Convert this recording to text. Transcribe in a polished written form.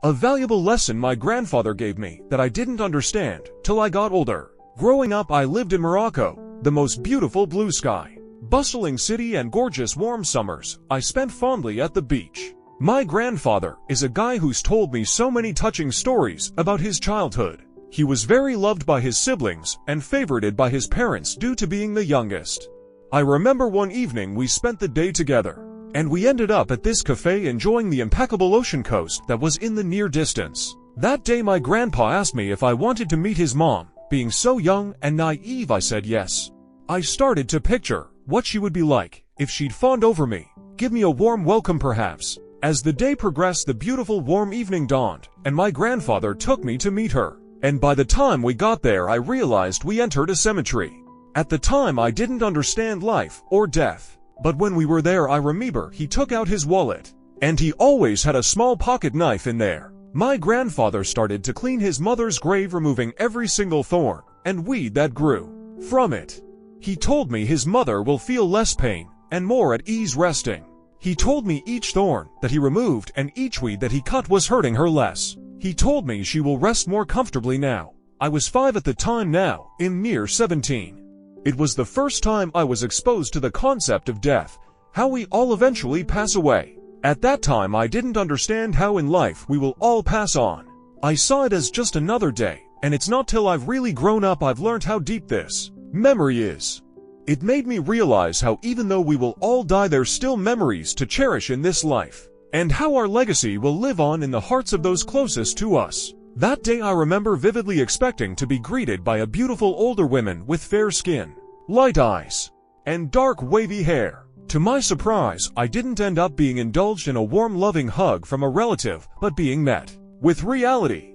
A valuable lesson my grandfather gave me that I didn't understand till I got older. Growing up, I lived in Morocco, the most beautiful blue sky, bustling city and gorgeous warm summers I spent fondly at the beach. My grandfather is a guy who's told me so many touching stories about his childhood. He was very loved by his siblings and favorited by his parents due to being the youngest. I remember one evening we spent the day together, and we ended up at this cafe enjoying the impeccable ocean coast that was in the near distance. That day my grandpa asked me if I wanted to meet his mom. Being so young and naive, I said yes. I started to picture what she would be like if she'd fawned over me, give me a warm welcome perhaps. As the day progressed, the beautiful warm evening dawned, and my grandfather took me to meet her. And by the time we got there, I realized we entered a cemetery. At the time, I didn't understand life or death. But when we were there, I remember he took out his wallet, and he always had a small pocket knife in there. My grandfather started to clean his mother's grave, removing every single thorn and weed that grew from it. He told me his mother will feel less pain and more at ease resting. He told me each thorn that he removed and each weed that he cut was hurting her less. He told me she will rest more comfortably now. I was 5 at the time, now in mere 17. It was the first time I was exposed to the concept of death, how we all eventually pass away. At that time I didn't understand how in life we will all pass on. I saw it as just another day, and it's not till I've really grown up I've learned how deep this memory is. It made me realize how even though we will all die, there's still memories to cherish in this life, and how our legacy will live on in the hearts of those closest to us. That day I remember vividly expecting to be greeted by a beautiful older woman with fair skin, light eyes, and dark wavy hair. To my surprise, I didn't end up being indulged in a warm loving hug from a relative, but being met with reality.